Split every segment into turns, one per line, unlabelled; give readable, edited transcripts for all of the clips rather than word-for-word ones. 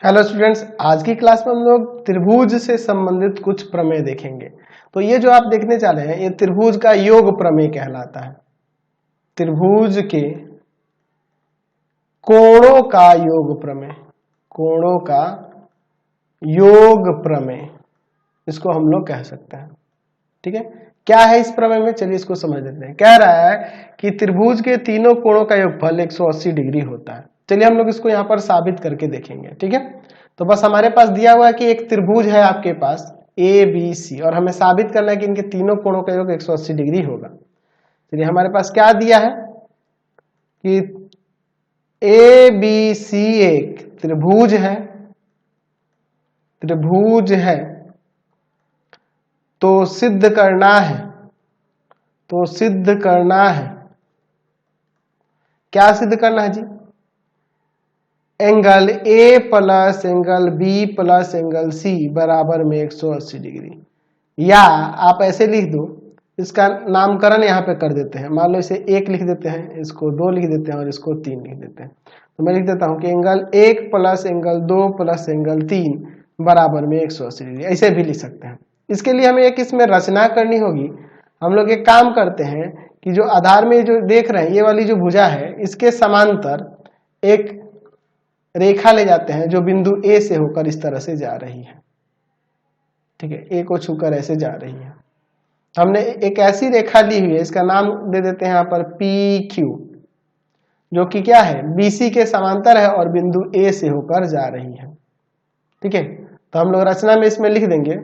Hello students, आज की class में हम लोग त्रिभुज से संबंधित कुछ प्रमेय देखेंगे। तो ये जो आप देखने जा रहे हैं ये त्रिभुज का योग प्रमेय कहलाता है। त्रिभुज के कोणों का योग प्रमेय, कोणों का योग प्रमेय इसको हम लोग कह सकते हैं। ठीक है, क्या है इस प्रमेय में, चलिए इसको समझ लेते हैं। कह रहा है कि त्रिभुज के तीनों कोणों का योगफल 180 डिग्री होता है। चलिए हम लोग इसको यहाँ पर साबित करके देखेंगे। ठीक है, तो बस हमारे पास दिया हुआ है कि एक त्रिभुज है आपके पास ए बी सी और हमें साबित करना है कि इनके तीनों कोणों का योग 180 डिग्री होगा। चलिए हमारे पास क्या दिया है कि ए बी सी एक त्रिभुज है, त्रिभुज है तो सिद्ध करना है, तो सिद्ध करना है, क्या सिद्ध करना है जी? Angle a plus angle b plus angle c बराबर में 180 डिग्री। या आप ऐसे लिख दो, इसका नामकरण यहाँ पे कर देते हैं। मान लो इसे 1 लिख देते हैं, इसको 2 लिख देते हैं और इसको 3 लिख देते हैं। तो मैं लिख देता हूँ कि angle 1 plus angle 2 plus angle 3 बराबर में 180 डिग्री, ऐसे भी लिख सकते हैं। इसके लिए हमें एक इसमें रचना करनी होगी। हम लोग एक काम करते हैं कि जो आधार में जो देख रहे हैं ये वाली जो भुजा है इसके समांतर एक रेखा ले जाते हैं जो बिंदु ए से होकर इस तरह से जा रही है। ठीक है, ए को छूकर ऐसे जा रही है। हमने एक ऐसी रेखा ली हुई है, इसका नाम दे देते हैं यहाँ पर पी क्यू, जो कि क्या है, बीसी के समांतर है और बिंदु ए से होकर जा रही है। ठीक है, तो हम लोग रचना में इसमें लिख देंगे।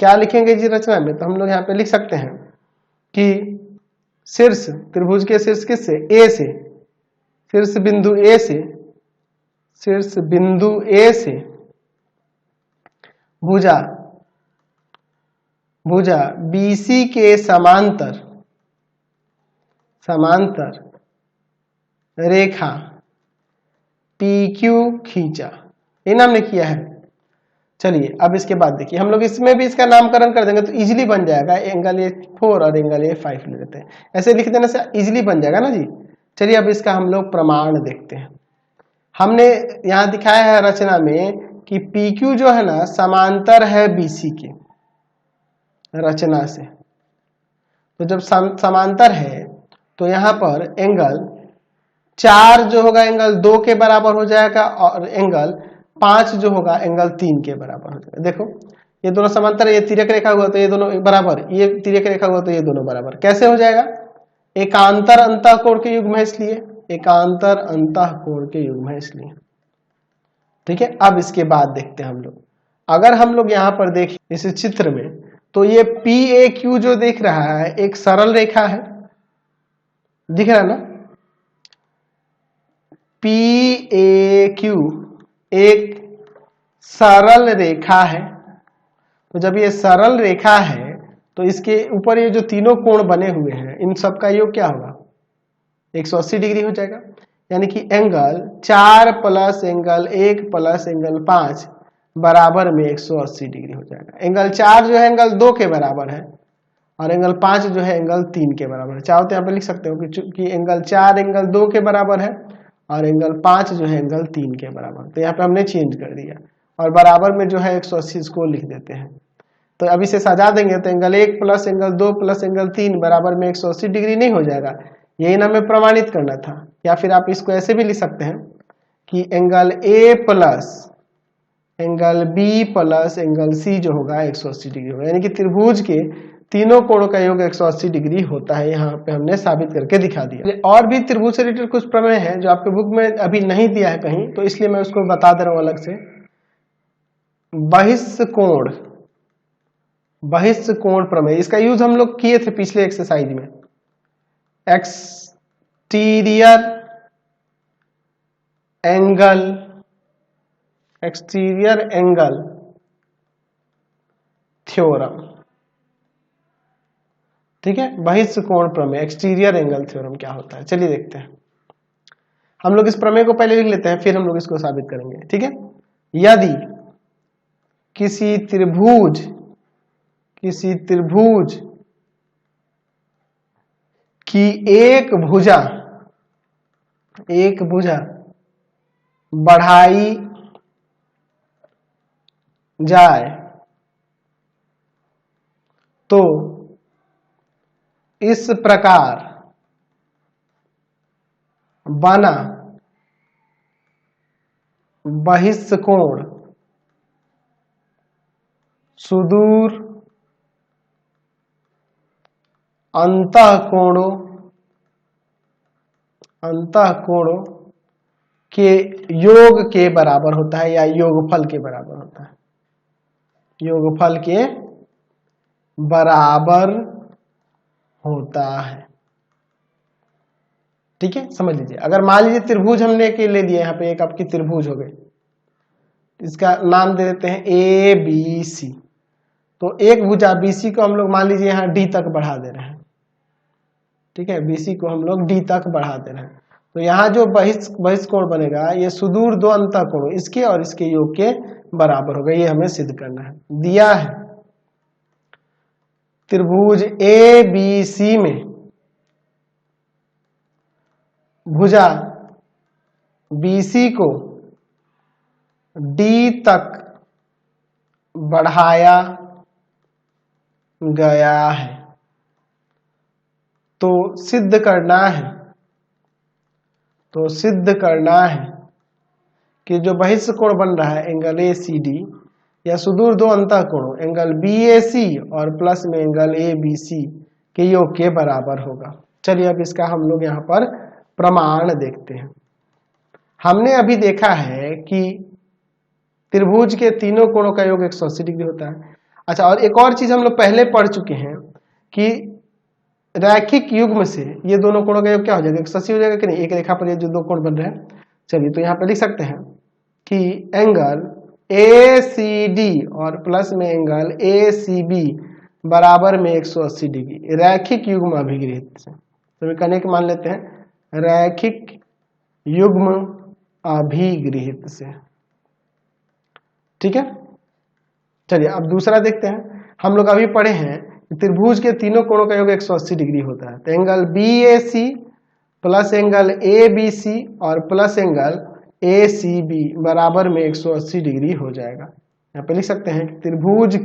क्या लिखेंगे जी रचना में? तो हम लोग यहाँ पे लिख सकते हैं कि शीर्ष, त्रिभुज के शीर्ष किससे? ए से, शीर्ष बिंदु ए से, शीर्ष बिंदु ए से भुजा, भुजा बीसी के समांतर, समांतर रेखा PQ खींचा, ये नाम ने किया है। चलिए अब इसके बाद देखिए, हम लोग इसमें भी इसका नामकरण कर देंगे तो इजीली बन जाएगा। एंगल A4 और एंगल A5 ले लेते हैं, ऐसे लिख देने से इजीली बन जाएगा ना जी। चलिए अब इसका हम लोग प्रमाण देखते हैं। हमने यहाँ दिखाया है रचना में कि PQ जो है ना समांतर है BC के, रचना से। तो जब समांतर है तो यहाँ पर एंगल 4 जो होगा एंगल 2 के बराबर हो जाएगा और एंगल 5 जो होगा एंगल 3 के बराबर हो जाएगा। देखो ये दोनों समांतर है, ये तिर्यक रेखा हुआ तो ये दोनों बराबर, ये तिर्यक रेखा हुआ तो ये दोनों बराबर। कैसे हो जाएगा? एकांतर अंतःकोण के युग्म है इसलिए, एकांतर अंतःकोण के युग्म है इसलिए। ठीक है, अब इसके बाद देखते हैं हम लोग। अगर हम लोग यहाँ पर देखें इस चित्र में तो ये PAQ जो देख रहा है एक सरल रेखा है, दिख रहा है ना? PAQ एक सरल रेखा है। तो जब ये सरल रेखा है तो इसके ऊपर ये जो तीनों कोण बने हुए हैं इन सब का योग क्या होगा? 180 डिग्री हो जाएगा। यानी कि angle 4 plus angle 1 plus angle 5 बराबर में 180 डिग्री हो जाएगा। एंगल 4 जो है एंगल 2 के बराबर है और एंगल 5 जो है एंगल 3 के बराबर है। चाहो तो यहाँ पे लिख सकते हो कि चूंकि एंगल 4 एंगल 2 के बराबर है और एंगल 5 जो है एंगल 3 के बराबर, तो यहाँ पे हमने चेंज कर दिया और बराबर में जो है 180 इसको लिख देते हैं। तो अब इसे सजा देंगे तो angle 1 plus angle 2 plus angle 3 बराबर में 180 डिग्री नहीं हो जाएगा। यही ना हमें प्रमाणित करना था। या फिर आप इसको ऐसे भी लिख सकते हैं कि angle A plus angle B plus angle C जो होगा 180 डिग्री होगा। यानी कि त्रिभुज के तीनों कोणों का योग 180 डिग्री होता है। यहाँ पे हमने साबित करके दिखा दिया। और भी त्रिभुज से रिलेटेड कुछ प्रमेय हैं जो आपके बुक में अभी नहीं दिया है कहीं, तो इसलिए मैं उसको बता दे रहा हूँ अलग से। बहिष्कोण, बहिष्कोण प्रमेय, इसका यूज हम लोग किए थे पिछले एक्सरसाइज में। Exterior angle, exterior angle theorem. ठीक है, बहिष्कोण प्रमेय, एक्सटीरियर एंगल थ्योरम क्या होता है, चलिए देखते हैं। हम लोग इस प्रमेय को पहले लिख लेते हैं फिर हम लोग इसको साबित करेंगे। ठीक है, यदि किसी त्रिभुज, किसी त्रिभुज की एक भुजा, एक भुजा बढ़ाई जाए तो इस प्रकार बना बहिष्कोण सुदूर अंतःकोणों के योग के बराबर होता है या योगफल के बराबर होता है, योगफल के बराबर होता है। ठीक है, समझ लीजिए। अगर मान लीजिए त्रिभुज हमने के ले लिए, यहाँ पे एक आपकी त्रिभुज हो गई, इसका नाम दे देते हैं ए बी सी। तो एक भुजा बीसी को हम लोग मान लीजिए यहाँ डी तक बढ़ा दे रहे हैं। ठीक है, बीसी को हम लोग डी तक बढ़ा दे रहे हैं। तो यहाँ जो बहिष्कोण बनेगा ये सुदूर दो अंतःकोण इसके और इसके योग के बराबर होगा। ये हमें सिद्ध करना है। दिया है त्रिभुज ए बी सी में भुजा बीसी को डी तक बढ़ाया गया है, तो सिद्ध करना है कि जो बहिष्कोण बन रहा है एंगल ए सी डी या सुदूर दो अंतःकोणों एंगल बी ए सी और प्लस में एंगल ए बी सी के योग के बराबर होगा। चलिए अब इसका हम लोग यहाँ पर प्रमाण देखते हैं। हमने अभी देखा है कि त्रिभुज के तीनों कोणों का योग 180 डिग्री होता है। अच्छा, और एक और चीज हम लोग पहले पढ़ चुके हैं कि रैखिक युग्म से ये दोनों कोणों का योग क्या हो जाएगा, 180 हो जाएगा कि नहीं। एक रेखा पर ये जो दो कोण बन रहे हैं, चलिए तो यहाँ पर लिख सकते हैं कि एंगल ए सी डी और प्लस में एंगल ए सी बी बराबर में 180 डिग्री रैखिक युग्म अभिगृहित से। तो कहने के मान लेते हैं रैखिक युग्म अभिगृहित से। ठीक है, चलिए अब दूसरा देखते हैं। हम लोग अभी पढ़े हैं त्रिभुज के तीनों कोणों का योग 180 डिग्री होता है। तो angle B A c plus angle a b c और प्लस एंगल ए सी बी बराबर में 180 डिग्री हो जाएगा। यहाँ पे लिख सकते हैं त्रिभुज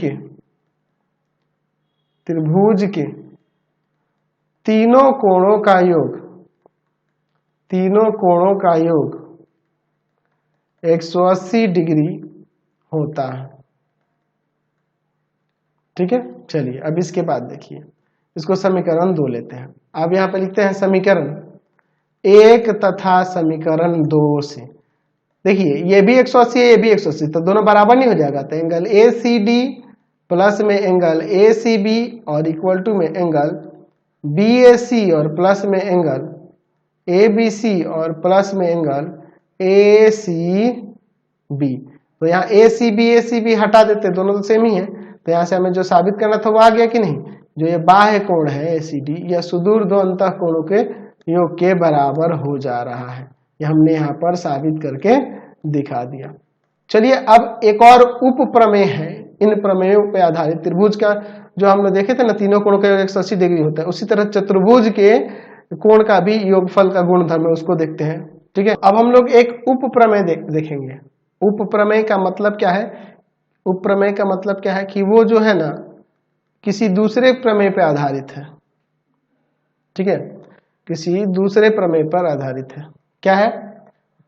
के तीनों कोणों का योग 180 डिग्री होता है। ठीक है, चलिए अब इसके बाद देखिए, इसको समीकरण 2 लेते हैं। अब यहाँ पे लिखते हैं समीकरण 1 तथा समीकरण 2 से। देखिए ये भी 180 है, ये भी 180, तो दोनों बराबर नहीं हो जाएगा। तो एंगल ए सी डी प्लस में एंगल ए सी बी और इक्वल टू में एंगल बी ए सी और प्लस में एंगल ए बी सी और प्लस में एंगल ए सी बी। तो यहाँ ए सी बी हटा देते, दोनों तो सेम ही है। तो यहाँ से हमें जो साबित करना था वो आ गया कि नहीं। जो ये बाह्य कोण है ए सी डी या सुदूर दो अंतःकोणों के योग के बराबर हो जा रहा है। ये हमने यहाँ पर साबित करके दिखा दिया। चलिए अब एक और उप प्रमेय है। इन प्रमेयों पे आधारित त्रिभुज का जो हम लोग देखे थे ना, तीनों कोणों का योग 180 डिग्री होता है, उसी तरह चतुर्भुज के कोण का भी योगफल का गुणधर्म है, उसको देखते हैं। ठीक है, अब हम लोग एक उप प्रमेय देखेंगे। उप प्रमेय का मतलब क्या है? उप प्रमेय का मतलब क्या है कि वो जो है ना किसी दूसरे प्रमेय पर आधारित है। ठीक है, किसी दूसरे प्रमेय पर आधारित है। क्या है?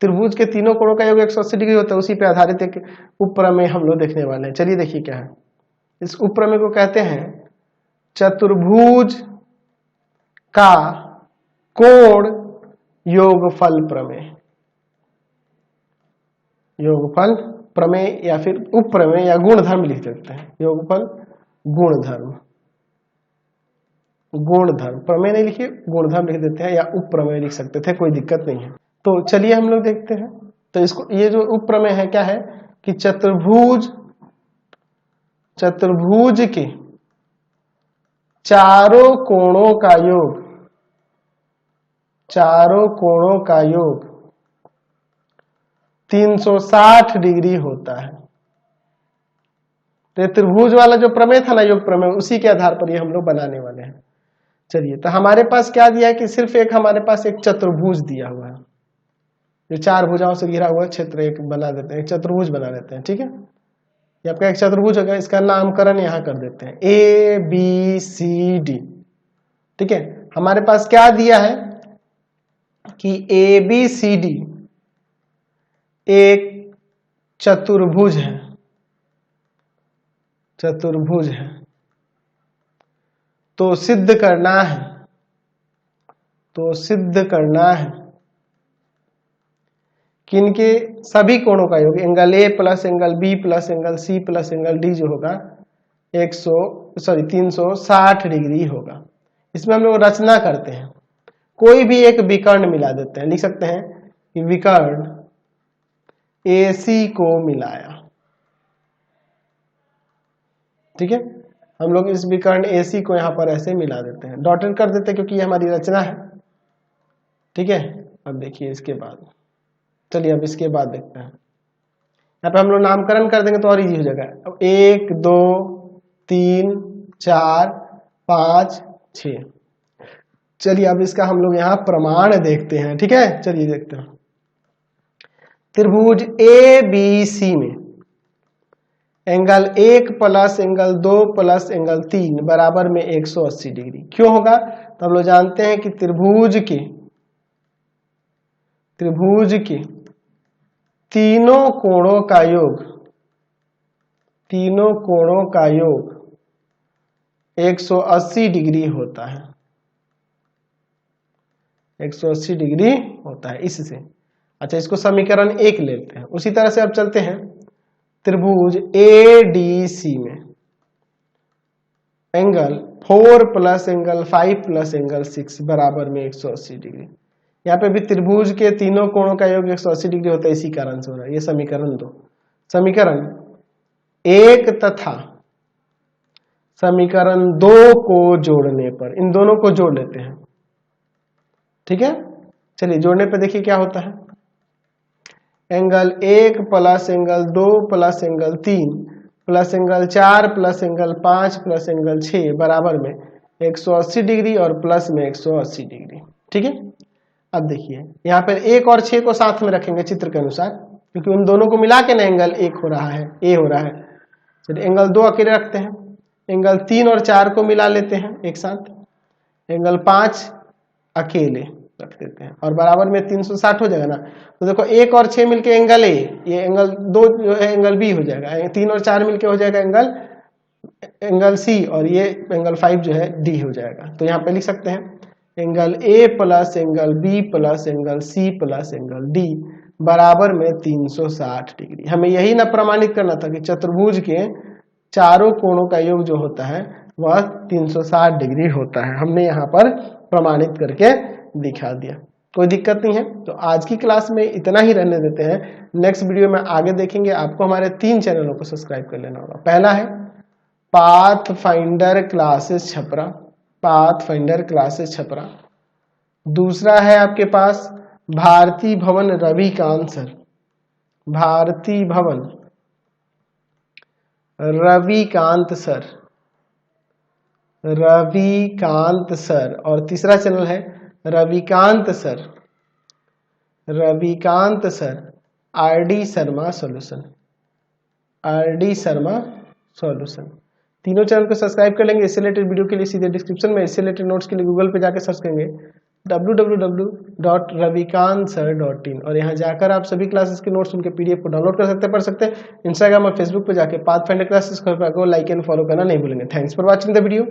त्रिभुज के तीनों कोणों का योग 180 डिग्री होता है, उसी पे आधारित एक उप प्रमेय हम लोग देखने वाले हैं। चलिए देखिए क्या है। इस उप प्रमेय को कहते हैं चतुर्भुज का कोण योगफल प्रमेय। योगफल प्रमेय या फिर उप प्रमेय या गुणधर्म लिख सकते हैं। योगफल गुणधर्म, गुणधर्म प्रमेय नहीं लिखिए, गुणधर्म लिख देते हैं, या उप प्रमेय लिख सकते थे, कोई दिक्कत नहीं है। तो चलिए हम लोग देखते हैं। तो इसको ये जो उप प्रमेय है क्या है कि चतुर्भुज के चारों कोणों का योग 360 डिग्री होता है। तो त्रिभुज वाला जो प्रमेय था ना, योग प्रमेय, उसी के आधार पर ये हम लोग बनाने वाले हैं। चलिए, तो हमारे पास क्या दिया है कि सिर्फ एक हमारे पास एक चतुर्भुज दिया हुआ है, जो चार भुजाओं से घिरा हुआ क्षेत्र एक बना देते हैं, एक चतुर्भुज बना देते हैं। ठीक है, ये आपका एक चतुर्भुज होगा, इसका नामकरण यहाँ कर देते हैं ABCD। ठीक है, हमारे पास क्या दिया है कि ABCD एक चतुर्भुज है, चतुर्भुज है। तो सिद्ध करना है, तो सिद्ध करना है किनके सभी कोणों का योग, angle A plus angle B plus angle C plus angle D जो होगा 360 डिग्री होगा। इसमें हम लोग रचना करते हैं, कोई भी एक विकर्ण मिला देते हैं, लिख सकते हैं कि विकर्ण AC को मिलाया। ठीक है, हम लोग इस विकर्ण AC को यहां पर ऐसे मिला देते हैं, डॉटेड कर देते हैं क्योंकि ये हमारी रचना है। ठीक है, अब देखिए इसके बाद, चलिए अब इसके बाद देखते हैं। यहाँ पे हम लोग नामकरण कर देंगे तो और इजी हो जाएगा। अब 1 2 3 4 5 6। चलिए अब इसका हम लोग यहाँ प्रमाण देखते हैं। ठीक है, चलिए देखते हैं। त्रिभुज ABC में angle 1 plus angle 2 plus angle 3 बराबर में 180 डिग्री क्यों होगा? तो हम लोग जानते हैं कि त्रिभुज के तीनों कोणों का योग, तीनों कोणों का योग 180 डिग्री होता है, 180 डिग्री होता है इससे। अच्छा, इसको समीकरण 1 लेते हैं। उसी तरह से अब चलते हैं त्रिभुज ADC में angle 4 plus angle 5 plus angle 6 बराबर में 180 डिग्री। यहाँ पे भी त्रिभुज के तीनों कोणों का योग 180 डिग्री होता है, इसी कारण से हो रहा है। ये समीकरण 2, समीकरण 1 तथा समीकरण 2 को जोड़ने पर, इन दोनों को जोड़ लेते हैं। ठीक है, चलिए जोड़ने पर देखिए क्या होता है। Angle 1 plus angle 2 plus angle 3 plus angle 4 plus angle 5 plus angle 6 बराबर में 180 डिग्री और प्लस में 180 डिग्री। ठीक है, अब देखिए यहाँ पर 1 और 6 को साथ में रखेंगे चित्र के अनुसार, क्योंकि उन दोनों को मिला के ना एंगल 1 हो रहा है, A हो रहा है। चलिए एंगल 2 अकेले रखते हैं, एंगल 3 और 4 को मिला लेते हैं एक साथ, एंगल 5 अकेले रख देते हैं और बराबर में 360 हो जाएगा ना। तो देखो 1 और 6 मिलके एंगल A, ये एंगल 2 जो है एंगल B हो जाएगा, 3 और 4 मिलके हो जाएगा एंगल C, और ये एंगल 5 जो है D हो जाएगा। तो यहाँ पे लिख सकते हैं angle A plus angle B plus angle C plus angle D बराबर में 360 डिग्री। हमें यही ना प्रमाणित करना था कि चतुर्भुज के चारों कोणों का योग जो होता है वह 360 डिग्री होता है। हमने यहाँ पर प्रमाणित करके दिखा दिया, कोई दिक्कत नहीं है। तो आज की क्लास में इतना ही रहने देते हैं, नेक्स्ट वीडियो में आगे देखेंगे। आपको हमारे 3 चैनलों को सब्सक्राइब कर लेना होगा। पहला है path finder classes Chhapra, path finder classes Chhapra. दूसरा है आपके पास भारती भवन रविकांत सर, भारती भवन रविकांत सर, रविकांत सर। और तीसरा चैनल है Ravikant sir, Ravikant sir RD Sharma solution, RD Sharma solution. तीनों चैनल को सब्सक्राइब कर लेंगे। इससे रिलेटेड वीडियो के लिए सीधे डिस्क्रिप्शन में, इससे रिलेटेड नोट्स के लिए गूगल पे जाकर सर्च करेंगे www.ravikansir.in और यहाँ जाकर आप सभी क्लासेस के नोट्स उनके PDF को डाउनलोड कर सकते हैं, पढ़ सकते हैं। इंस्टाग्राम और फेसबुक पे जाके पाथ फाइंडर क्लासेस को लाइक एंड फॉलो करना नहीं भूलेंगे। Thanks for watching the video.